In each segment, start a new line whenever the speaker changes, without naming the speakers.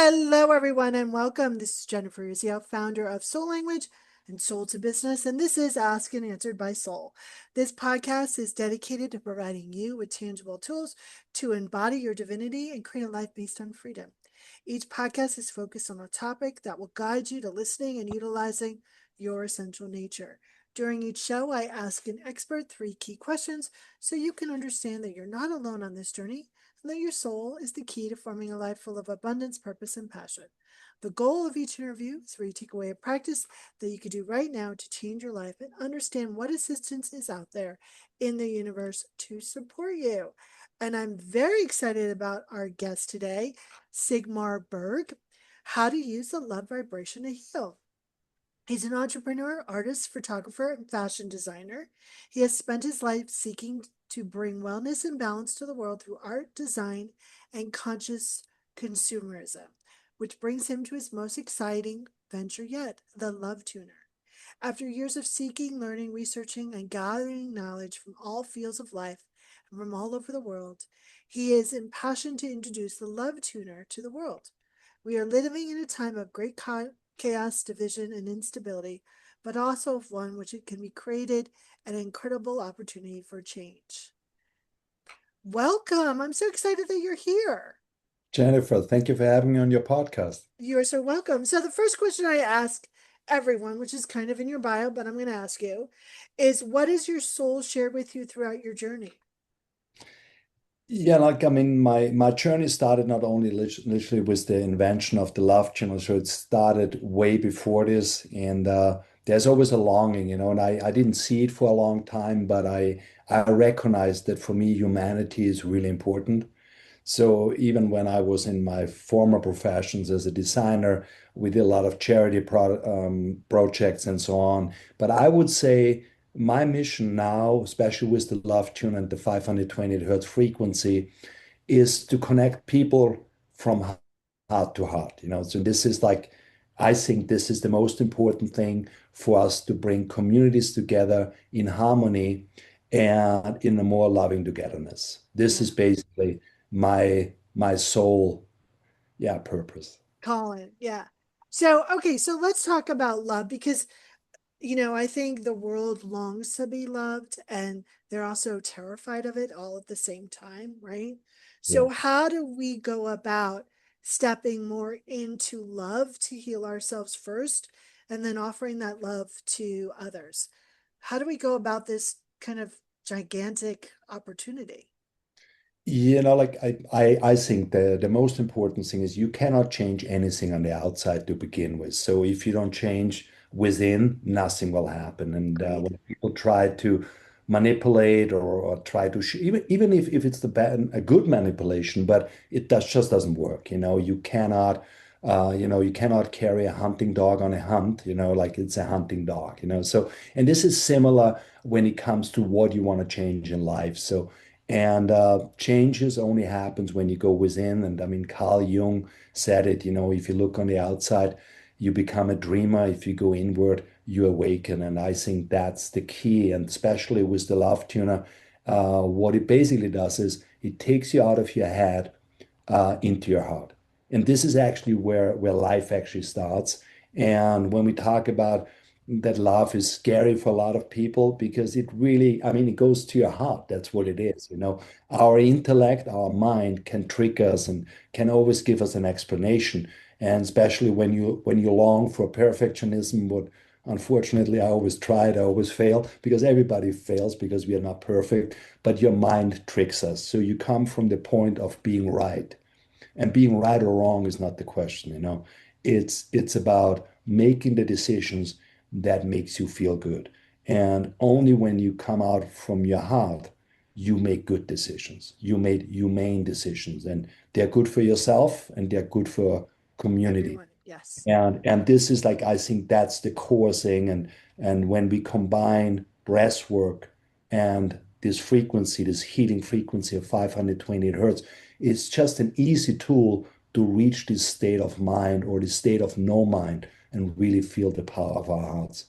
Hello, everyone, and welcome. This is Jennifer Urezzio, founder of Soul Language and Soul to Business, and this is Asked and Answered by Soul. This podcast is dedicated to providing you with tangible tools to embody your divinity and create a life based on freedom. Each podcast is focused on a topic that will guide you to listening and utilizing your essential nature. During each show, I ask an expert three key questions so you can understand that you're not alone on this journey and that your soul is the key to forming a life full of abundance, purpose, and passion. The goal of each interview is for you to take away a practice that you could do right now to change your life and understand what assistance is out there in the universe to support you. And I'm very excited about our guest today, Sigmar Berg, how to use the love vibration to heal. He's an entrepreneur, artist, photographer, and fashion designer. He has spent his life seeking to bring wellness and balance to the world through art, design, and conscious consumerism, which brings him to his most exciting venture yet, the Love Tuner. After years of seeking, learning, researching, and gathering knowledge from all fields of life and from all over the world, he is impassioned to introduce the Love Tuner to the world. We are living in a time of great chaos, division, and instability, but also of one which it can be created an incredible opportunity for change. Welcome. I'm so excited that you're here.
Jennifer, thank you for having me on your podcast.
You're so welcome. So, the first question I ask everyone, which is kind of in your bio, but I'm going to ask you, is what has your soul shared with you throughout your journey?
Yeah, like I mean, my journey started not only literally with the invention of the love channel, so it started way before this, and there's always a longing, and I didn't see it for a long time, but I recognized that for me, humanity is really important. So even when I was in my former professions as a designer, we did a lot of charity projects and so on. But I would say my mission now, especially with the love tune and the 520 hertz frequency, is to connect people from heart to heart. So this is like, I think this is the most important thing for us to bring communities together in harmony and in a more loving togetherness. This
Yeah.
is basically my sole, yeah, purpose.
Colin. Yeah. So, okay, so let's talk about love because I think the world longs to be loved and they're also terrified of it all at the same time, right?
Yeah.
So, how do we go about stepping more into love to heal ourselves first and then offering that love to others? How do we go about this kind of gigantic opportunity?
Like I think the most important thing is you cannot change anything on the outside to begin with. So if you don't change within, nothing will happen. And
Great.
when people try to manipulate or try to even if it's a good manipulation, but it just doesn't work. You cannot carry a hunting dog on a hunt. Like it's a hunting dog. So and this is similar when it comes to what you want to change in life. So. And changes only happens when you go within. And I mean, Carl Jung said it, if you look on the outside, you become a dreamer. If you go inward, you awaken. And I think that's the key. And especially with the love tuner, what it basically does is it takes you out of your head into your heart. And this is actually where life actually starts. And when we talk about that love is scary for a lot of people because it really, I mean, it goes to your heart. That's what it is. Our intellect, our mind can trick us and can always give us an explanation. And especially when you long for perfectionism, what unfortunately I always tried, I always fail because everybody fails because we are not perfect, but your mind tricks us. So you come from the point of being right. And being right or wrong is not the question. It's about making the decisions that makes you feel good. And only when you come out from your heart, you make good decisions. You made humane decisions, and they're good for yourself and they're good for community.
Everyone, yes.
And this is like I think that's the core thing. And when we combine breath work and this frequency, this healing frequency of 528 hertz, it's just an easy tool to reach this state of mind or this state of no mind and really feel the power of our hearts.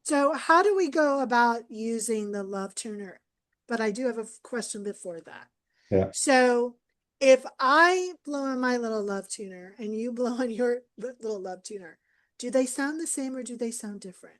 So, how do we go about using the love tuner? But I do have a question before that.
Yeah.
So, If I blow on my little love tuner and you blow on your little love tuner, do they sound the same or do they sound different?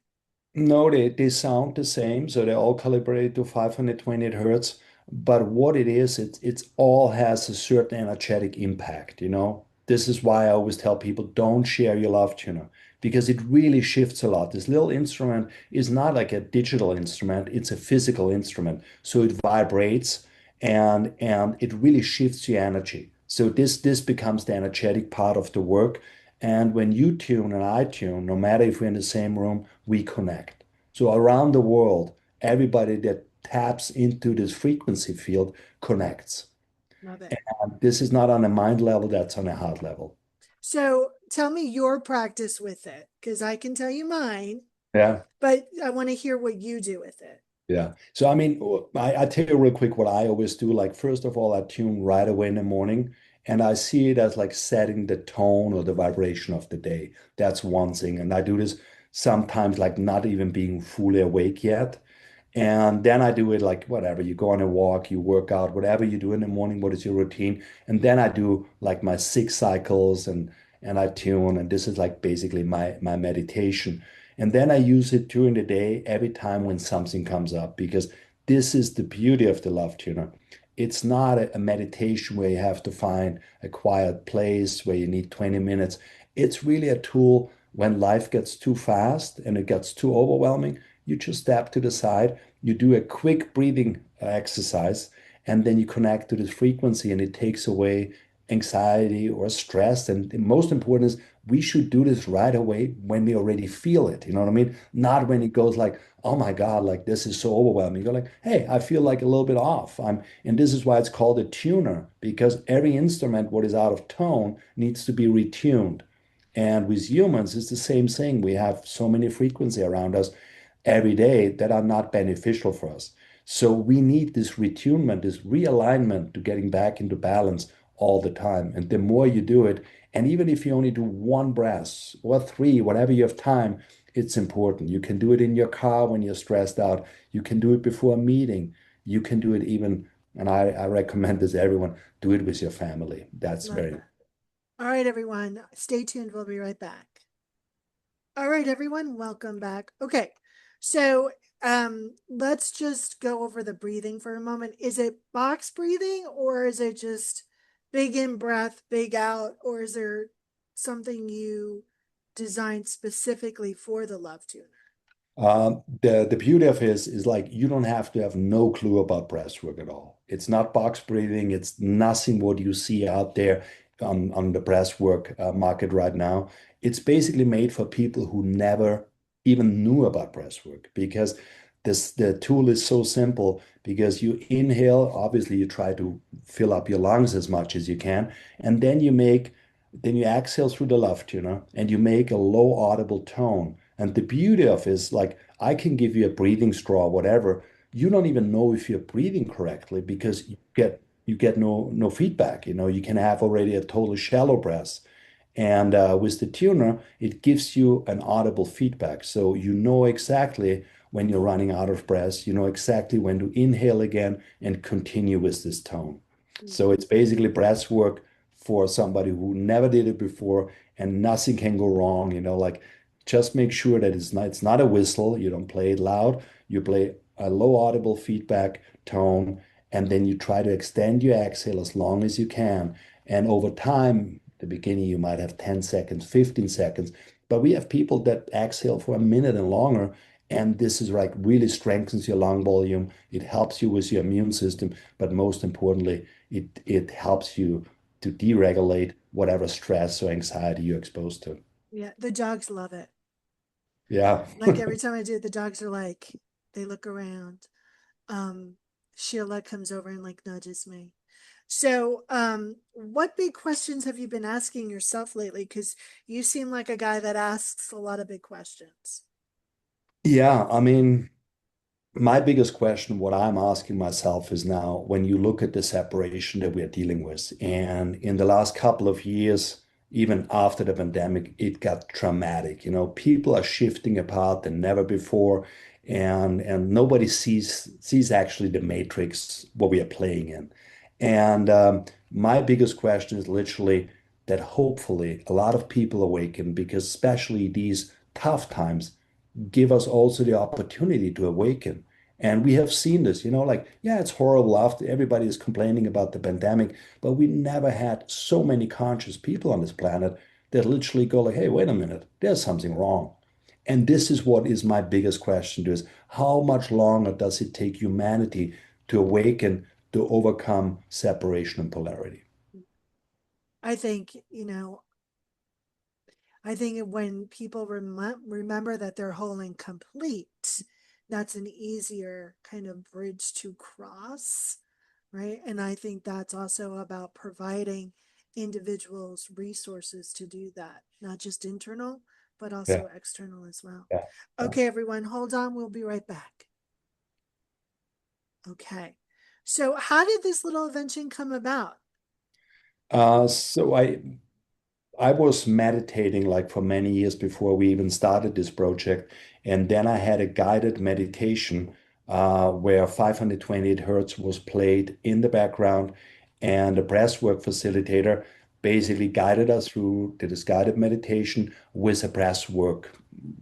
No, they sound the same, so they're all calibrated to 528 hertz. But what it is, it's all has a certain energetic impact, you know? This is why I always tell people don't share your love tuner because it really shifts a lot. This little instrument is not like a digital instrument, it's a physical instrument. So it vibrates and it really shifts your energy. So this becomes the energetic part of the work. And when you tune and I tune, no matter if we're in the same room, we connect. So around the world, everybody that taps into this frequency field connects.
Love it.
And this is not on a mind level, that's on a heart level.
So tell me your practice with it because I can tell you mine,
Yeah.
but I want to hear what you do with it.
Yeah. So, I mean, I tell you real quick what I always do. Like, first of all, I tune right away in the morning, and I see it as like setting the tone or the vibration of the day. That's one thing. And I do this sometimes, like, not even being fully awake yet. And then I do it like whatever. You go on a walk, you work out, whatever you do in the morning, what is your routine? And then I do like my 6 cycles and I tune. And this is like basically my meditation. And then I use it during the day every time when something comes up because this is the beauty of the love tuner. It's not a meditation where you have to find a quiet place where you need 20 minutes. It's really a tool when life gets too fast and it gets too overwhelming. You just step to the side, you do a quick breathing exercise, and then you connect to this frequency and it takes away anxiety or stress. And the most important is we should do this right away when we already feel it. You know what I mean? Not when it goes like, oh my God, like this is so overwhelming. You go like, hey, I feel like a little bit off. And this is why it's called a tuner, because every instrument, what is out of tone, needs to be retuned. And with humans, it's the same thing. We have so many frequency around us every day that are not beneficial for us. So we need this retunement, this realignment to getting back into balance all the time. And the more you do it, and even if you only do one breath or three, whatever you have time, it's important. You can do it in your car when you're stressed out. You can do it before a meeting. You can do it even, and I recommend this to everyone, do it with your family. That's
Love
very.
that. All right, everyone, stay tuned. We'll be right back. All right, everyone, welcome back. Okay, so let's just go over the breathing for a moment. Is it box breathing or is it just big in breath, big out, or is there something you designed specifically for the love tuner?
The beauty of his is like you don't have to have no clue about breathwork at all. It's not box breathing. It's nothing what you see out there on the breathwork market right now. It's basically made for people who never even knew about breathwork because the tool is so simple because you inhale, obviously you try to fill up your lungs as much as you can, and then you exhale through the left tuner and you make a low audible tone. And the beauty of it is like I can give you a breathing straw, whatever. You don't even know if you're breathing correctly because you get no feedback. You know, you can have already a total shallow breath. And with the tuner, it gives you an audible feedback. So you know exactly when you're running out of breath, you know exactly when to inhale again and continue with this tone. So it's basically breath work for somebody who never did it before and nothing can go wrong. You know, like just make sure that it's not a whistle. You don't play it loud. You play a low audible feedback tone, and then you try to extend your exhale as long as you can. And over time, the beginning, you might have 10 seconds, 15 seconds, but we have people that exhale for a minute and longer. And this is like really strengthens your lung volume. It helps you with your immune system, but most importantly, it helps you to deregulate whatever stress or anxiety you're exposed to.
Yeah, the dogs love it.
Yeah.
Like every time I do it, the dogs are like, they look around. Um, Sheila comes over and like nudges me. So, what big questions have you been asking yourself lately? Because you seem like a guy that asks a lot of big questions.
Yeah, I mean, my biggest question, what I'm asking myself is now when you look at the separation that we're dealing with, and in the last couple of years, even after the pandemic, it got dramatic. You know, people are shifting apart than never before, and nobody sees actually the matrix what we are playing in. And my biggest question is literally that hopefully a lot of people awaken because especially these tough times give us also the opportunity to awaken. And we have seen this, like, yeah, it's horrible after everybody is complaining about the pandemic, but we never had so many conscious people on this planet that literally go like, hey, wait a minute, there's something wrong. And this is what is my biggest question to is how much longer does it take humanity to awaken to overcome separation and polarity?
I think, I think when people remember that they're whole and complete, that's an easier kind of bridge to cross, right? And I think that's also about providing individuals resources to do that, not just internal, but
Yeah,
also external as well.
yeah, yeah.
Okay, everyone, hold on. We'll be right back. Okay. So, how did this little invention come about?
So I was meditating like for many years before we even started this project. And then I had a guided meditation where 528 hertz was played in the background. And the breathwork facilitator basically guided us through to this guided meditation with a breathwork,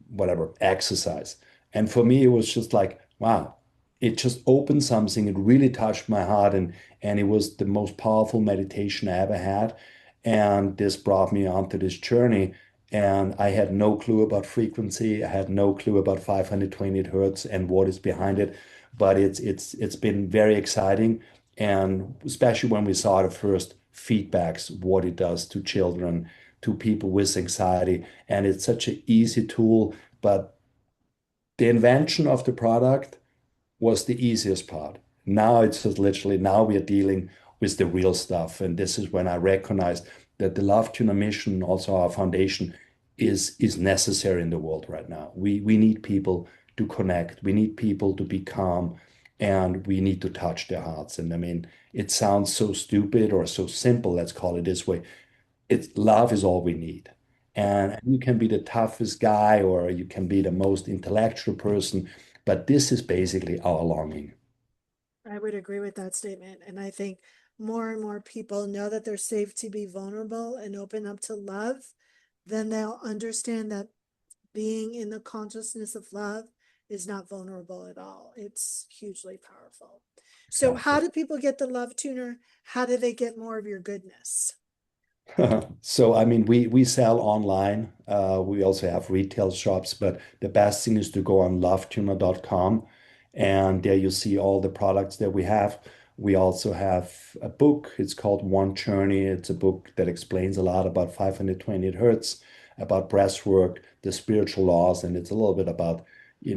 whatever, exercise. And for me, it was just like, wow, it just opened something. It really touched my heart. And it was the most powerful meditation I ever had. And this brought me onto this journey. And I had no clue about frequency. I had no clue about 528 hertz and what is behind it. But it's been very exciting. And especially when we saw the first feedbacks, what it does to children, to people with anxiety. And it's such an easy tool. But the invention of the product was the easiest part. Now it's just literally now we are dealing with the real stuff. And this is when I recognized that the Love Tuna mission, also our foundation, is necessary in the world right now. We need people to connect. We need people to be calm and we need to touch their hearts. And I mean, it sounds so stupid or so simple, let's call it this way. It's love is all we need. And you can be the toughest guy or you can be the most intellectual person, but this is basically our longing.
I would agree with that statement. And I think more and more people know that they're safe to be vulnerable and open up to love, then they'll understand that being in the consciousness of love is not vulnerable at all. It's hugely powerful. So, how
Exactly.
do people get the love tuner? How do they get more of your goodness?
So, I mean, we sell online. We also have retail shops, but the best thing is to go on lovetuna.com, and there you see all the products that we have. We also have a book. It's called One Journey. It's a book that explains a lot about 528 hertz, about breath work, the spiritual laws, and it's a little bit about,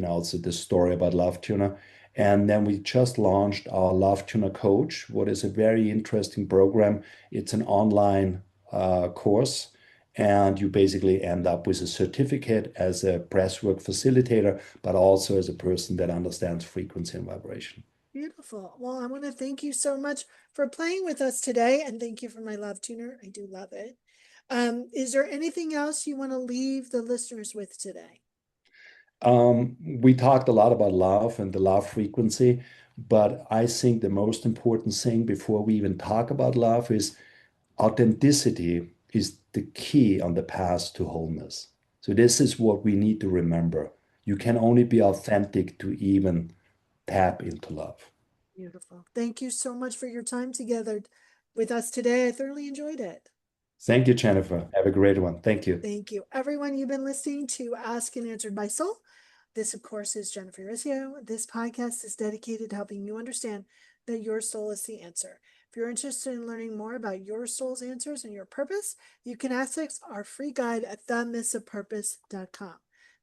also the story about Love Tuna. And then we just launched our Love Tuna Coach, what is a very interesting program. It's an online course, and you basically end up with a certificate as a breathwork facilitator, but also as a person that understands frequency and vibration.
Beautiful. Well, I want to thank you so much for playing with us today, and thank you for my love tuner. I do love it. Is there anything else you want to leave the listeners with today?
We talked a lot about love and the love frequency, but I think the most important thing before we even talk about love is authenticity is the key on the path to wholeness. So this is what we need to remember. You can only be authentic to even tap into love.
Beautiful. Thank you so much for your time together with us today. I thoroughly enjoyed it.
Thank you, Jennifer. Have a great one. Thank you.
Thank you. Everyone, you've been listening to Ask and Answered by Soul. This, of course, is Jennifer Urezzio. This podcast is dedicated to helping you understand that your soul is the answer. If you're interested in learning more about your soul's answers and your purpose, you can access our free guide at themissofpurpose.com.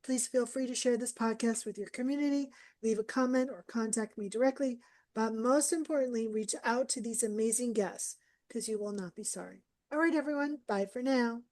Please feel free to share this podcast with your community, leave a comment, or contact me directly. But most importantly, reach out to these amazing guests because you will not be sorry. All right, everyone. Bye for now.